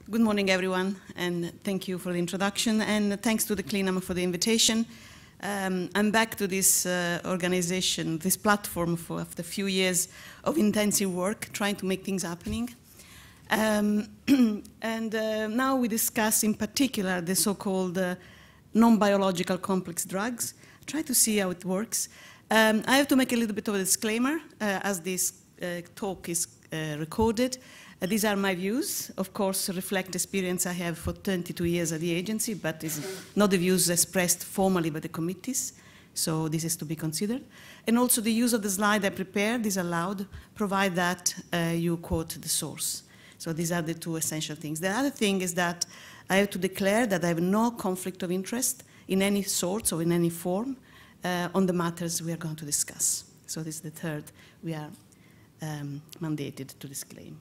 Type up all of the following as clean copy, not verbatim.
Good morning, everyone, and thank you for the introduction, and thanks to the CLINAM for the invitation. I'm back to this organization, this platform after a few years of intensive work, trying to make things happening. Now we discuss in particular the so-called non-biological complex drugs. Try to see how it works. I have to make a little bit of a disclaimer as this talk is recorded. These are my views, of course, reflect experience I have for 22 years at the agency, but it's not the views expressed formally by the committees, so this is to be considered. And also the use of the slide I prepared is allowed, provide that you quote the source. So these are the two essential things. The other thing is that I have to declare that I have no conflict of interest in any sort or in any form on the matters we are going to discuss. So this is the third we are mandated to disclaim.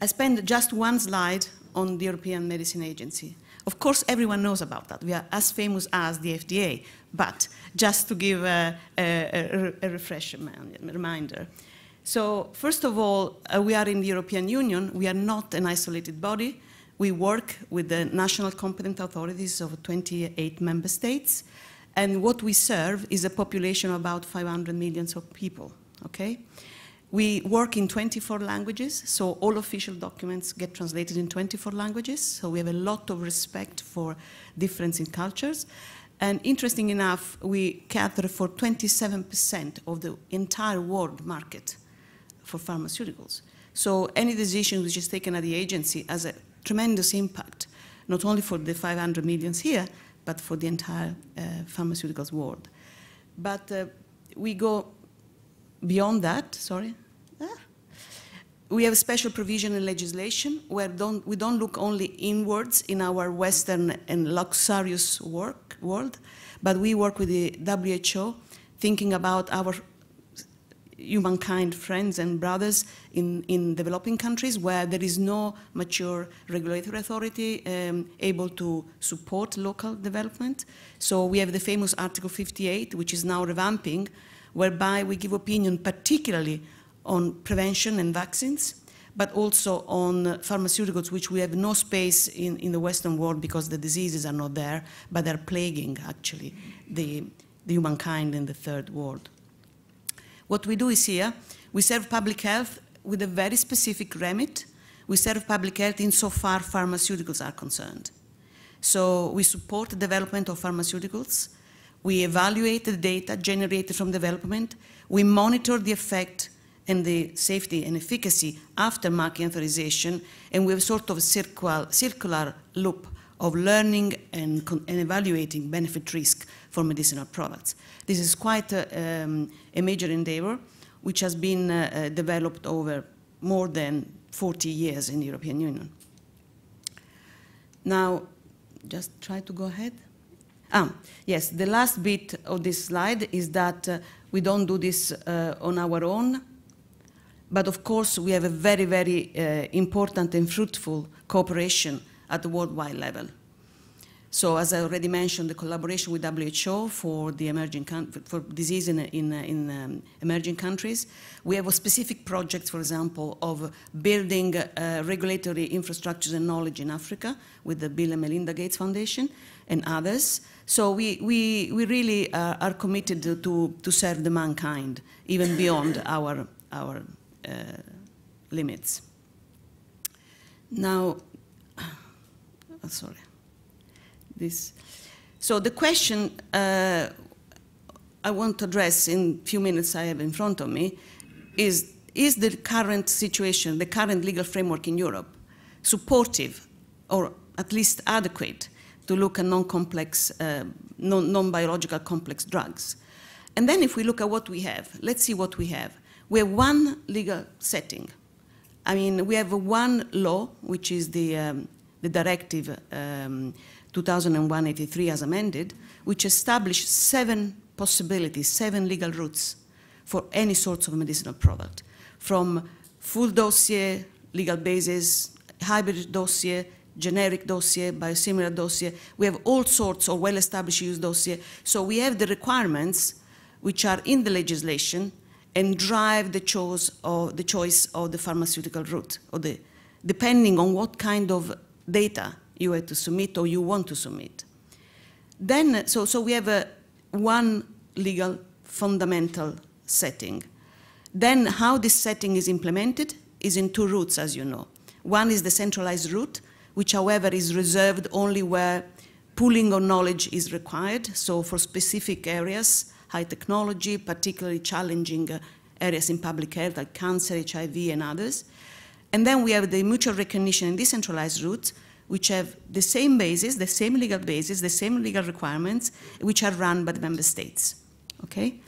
I spent just one slide on the European Medicine Agency. Of course, everyone knows about that. We are as famous as the FDA, but just to give a reminder. So first of all, we are in the European Union. We are not an isolated body. We work with the national competent authorities of 28 member states. And what we serve is a population of about 500 million of people, okay? We work in 24 languages, so all official documents get translated in 24 languages, so we have a lot of respect for difference in cultures. And interesting enough, we cater for 27% of the entire world market for pharmaceuticals. So any decision which is taken at the agency has a tremendous impact, not only for the 500 millions here, but for the entire pharmaceuticals world. But we go beyond that, sorry. We have a special provision in legislation where we don't look only inwards in our Western and luxurious world, but we work with the WHO, thinking about our humankind friends and brothers in developing countries where there is no mature regulatory authority able to support local development. So we have the famous Article 58, which is now revamping, whereby we give opinion particularly on prevention and vaccines, but also on pharmaceuticals, which we have no space in the Western world because the diseases are not there, but they're plaguing, actually, the humankind in the third world. What we do is here, we serve public health with a very specific remit. We serve public health insofar pharmaceuticals are concerned. So we support the development of pharmaceuticals. We evaluate the data generated from development. We monitor the effect and the safety and efficacy after marketing authorization, and we have sort of a circular loop of learning and evaluating benefit risk for medicinal products. This is quite a major endeavor, which has been developed over more than 40 years in the European Union. Now, just try to go ahead. Yes, the last bit of this slide is that we don't do this on our own, but of course we have a very, very important and fruitful cooperation at the worldwide level. So as I already mentioned, the collaboration with WHO for the for disease in emerging countries. We have a specific project, for example, of building regulatory infrastructures and knowledge in Africa with the Bill and Melinda Gates Foundation and others. So we really are committed to serve the mankind, even beyond our limits. Now, sorry. So the question I want to address in a few minutes I have in front of me is the current situation, the current legal framework in Europe, supportive or at least adequate to look at non-complex, non-biological complex drugs? And then if we look at what we have, let's see what we have. We have one legal setting. I mean, we have one law, which is the directive 2001/83 as amended, which established 7 possibilities, 7 legal routes for any sorts of medicinal product, from full dossier, legal basis, hybrid dossier, generic dossier, biosimilar dossier. We have all sorts of well-established use dossier. So we have the requirements which are in the legislation and drive the choice of the pharmaceutical route or the depending on what kind of data you have to submit or you want to submit. Then, so we have one legal fundamental setting. Then how this setting is implemented is in two routes, as you know. One is the centralized route, which, however, is reserved only where pooling of knowledge is required, so for specific areas, high technology, particularly challenging areas in public health like cancer, HIV, and others. And then we have the mutual recognition and decentralized routes, which have the same basis, the same legal basis, the same legal requirements, which are run by the member states, okay?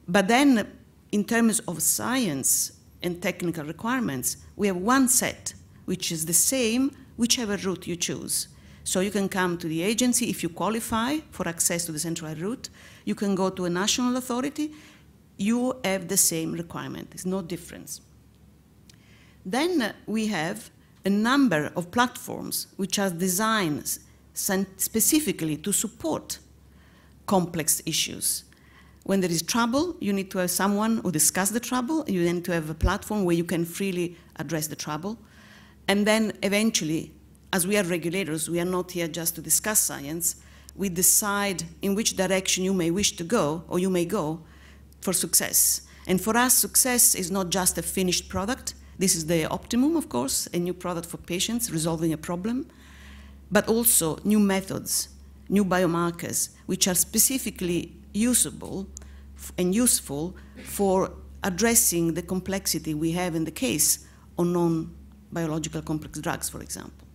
But then, in terms of science and technical requirements, we have one set, which is the same whichever route you choose. So you can come to the agency if you qualify for access to the centralized route. You can go to a national authority. You have the same requirement. There's no difference. Then we have a number of platforms which are designed specifically to support complex issues. When there is trouble, you need to have someone who discuss the trouble. You need to have a platform where you can freely address the trouble. And then eventually, as we are regulators, we are not here just to discuss science. We decide in which direction you may wish to go, or you may go, for success. And for us, success is not just a finished product. This is the optimum, of course, a new product for patients resolving a problem, but also new methods, new biomarkers, which are specifically usable and useful for addressing the complexity we have in the case on non-biological complex drugs, for example.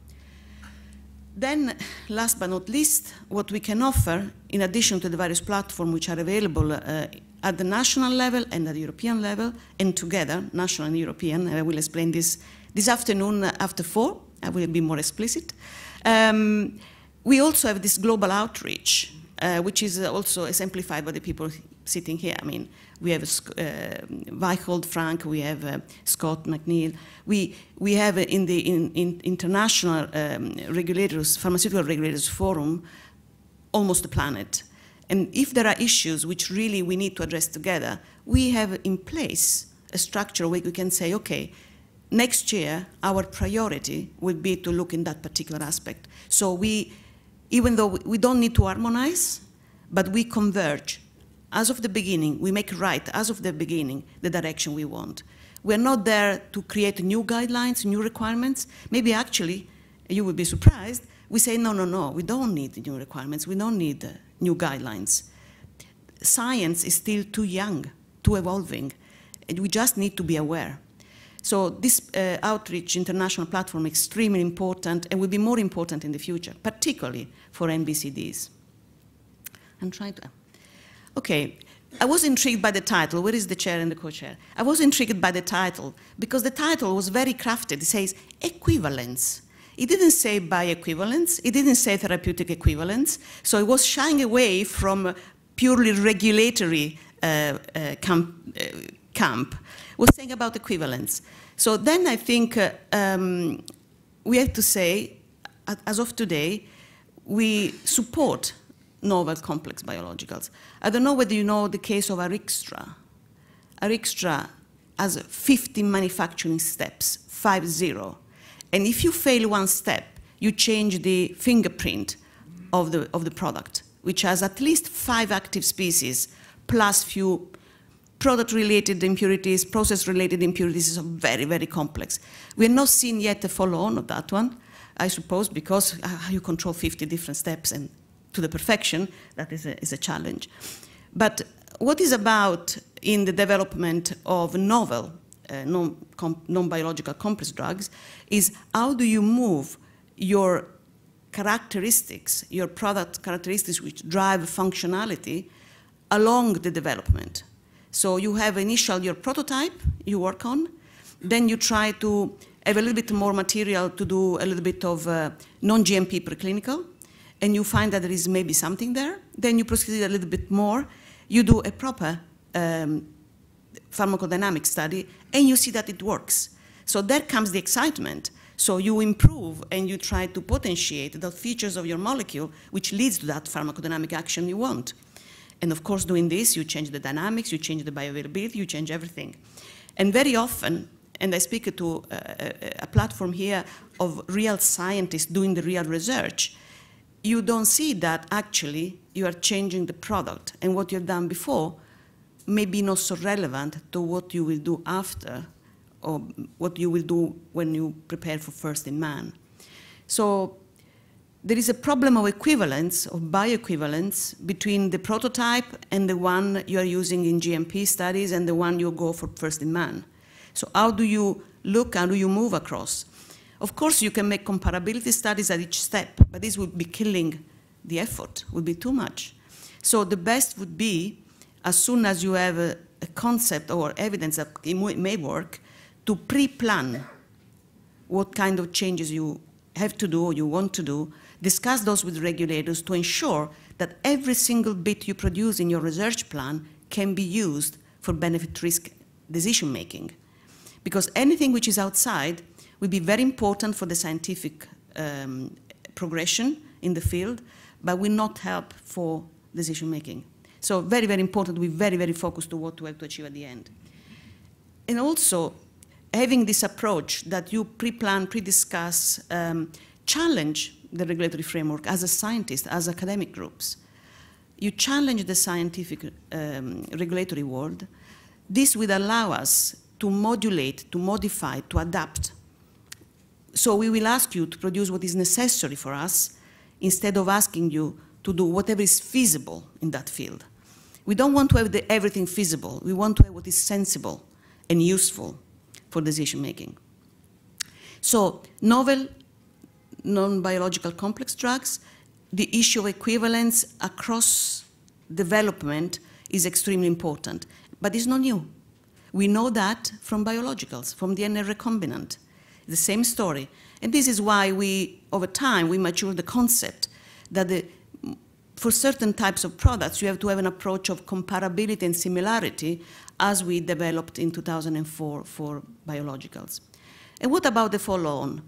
Then, last but not least, what we can offer, in addition to the various platforms which are available at the national level and at the European level, and together, national and European, and I will explain this afternoon after 4, I will be more explicit. We also have this global outreach, which is also exemplified by the people sitting here. I mean, we have Weichhold Frank, we have Scott McNeil. We have in the international regulators, pharmaceutical regulators forum, almost the planet. And if there are issues which really we need to address together, we have in place a structure where we can say, okay, next year our priority will be to look in that particular aspect. So even though we don't need to harmonize, but we converge. As of the beginning, we make right, as of the beginning, the direction we want. We're not there to create new guidelines, new requirements. Maybe actually, you would be surprised, we say, no, we don't need new requirements, we don't need new guidelines. Science is still too young, too evolving, and we just need to be aware. So this outreach international platform is extremely important and will be more important in the future, particularly for NBCDs. I'm trying to, okay. I was intrigued by the title. Where is the chair and the co-chair? I was intrigued by the title because the title was very crafted. It says equivalence. It didn't say bioequivalence. It didn't say therapeutic equivalence. So it was shying away from purely regulatory camp. It was saying about equivalence. So then I think we have to say, as of today, we support novel complex biologicals. I don't know whether you know the case of Arixtra. Arixtra has 50 manufacturing steps, 50. And if you fail one step, you change the fingerprint of the product, which has at least 5 active species, plus few product-related impurities, process-related impurities. Is very, very complex. We have not seen yet a follow-on of that one, I suppose, because you control 50 different steps and to the perfection, that is a challenge. But what is about in the development of novel non-biological complex drugs is how do you move your characteristics, your product characteristics which drive functionality along the development. So you have your prototype you work on, then you try to have a little bit more material to do a little bit of non-GMP preclinical, and you find that there is maybe something there. Then you proceed a little bit more. You do a proper pharmacodynamic study, and you see that it works. So there comes the excitement. So you improve, and you try to potentiate the features of your molecule, which leads to that pharmacodynamic action you want. And of course, doing this, you change the dynamics, you change the bioavailability, you change everything. And very often, and I speak to a platform here of real scientists doing the real research, you don't see that actually you are changing the product, and what you've done before may be not so relevant to what you will do after, or what you will do when you prepare for first in man. So there is a problem of equivalence, of bioequivalence, between the prototype and the one you are using in GMP studies and the one you go for first in man. So how do you look, how do you move across? Of course, you can make comparability studies at each step, but this would be killing the effort, would be too much. So the best would be, as soon as you have a concept or evidence that it may work, to pre-plan what kind of changes you have to do or you want to do, discuss those with regulators to ensure that every single bit you produce in your research plan can be used for benefit-risk decision-making. Because anything which is outside will be very important for the scientific progression in the field, but will not help for decision-making. So very, very important to be very, very focused to what we have to achieve at the end. And also, having this approach that you pre-plan, pre-discuss, challenge the regulatory framework as a scientist, as academic groups. You challenge the scientific regulatory world. This will allow us to modulate, to modify, to adapt. So we will ask you to produce what is necessary for us instead of asking you to do whatever is feasible in that field. We don't want to have everything feasible. We want to have what is sensible and useful for decision-making. So novel, non-biological complex drugs, the issue of equivalence across development is extremely important, but it's not new. We know that from biologicals, from DNA recombinant, the same story. And this is why we, over time, we mature the concept that for certain types of products, you have to have an approach of comparability and similarity as we developed in 2004 for biologicals. And what about the follow-on?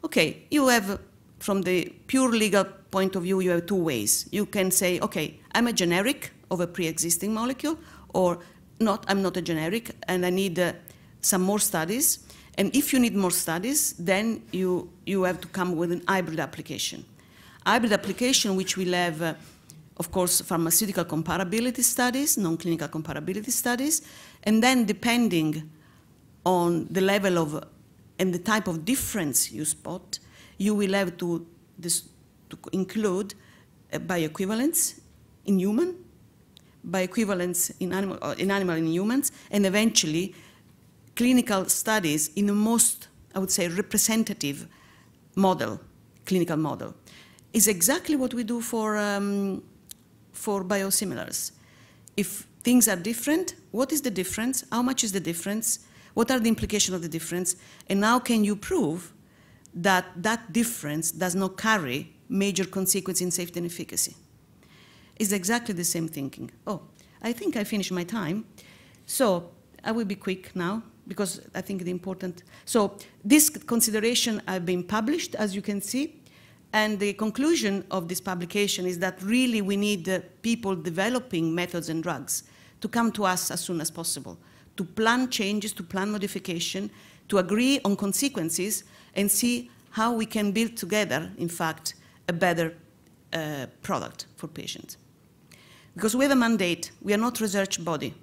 Okay, you have, from the pure legal point of view, you have two ways. You can say, okay, I'm a generic of a pre-existing molecule, or not, I'm not a generic, and I need some more studies. And if you need more studies, then you have to come with an hybrid application. Hybrid application, which will have, of course, pharmaceutical comparability studies, non-clinical comparability studies, and then depending on the level of and the type of difference you spot, you will have to include bioequivalence in human, bioequivalence in animal and humans, and eventually clinical studies in the most, I would say, representative model, clinical model. Is exactly what we do for biosimilars. If things are different, what is the difference? How much is the difference? What are the implications of the difference? And how can you prove that that difference does not carry major consequences in safety and efficacy? It's exactly the same thinking. Oh, I think I finished my time. So I will be quick now, because I think the important. So this consideration have been published, as you can see. And the conclusion of this publication is that really we need people developing methods and drugs to come to us as soon as possible, to plan changes, to plan modification, to agree on consequences, and see how we can build together, in fact, a better product for patients. Because we have a mandate. We are not a research body.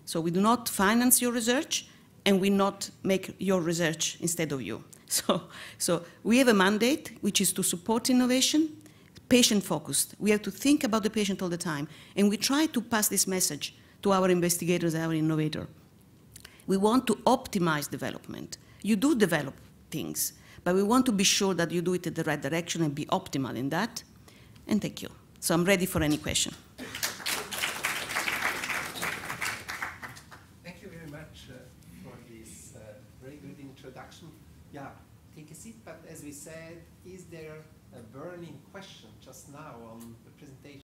So we do not finance your research, and we not make your research instead of you. So we have a mandate, which is to support innovation, patient-focused. We have to think about the patient all the time, and we try to pass this message to our investigators and our innovators. We want to optimize development. You do develop things, but we want to be sure that you do it in the right direction and be optimal in that. And thank you. So I'm ready for any question. Thank you very much for this very good introduction. Yeah, take a seat, but as we said, is there a burning question just now on the presentation?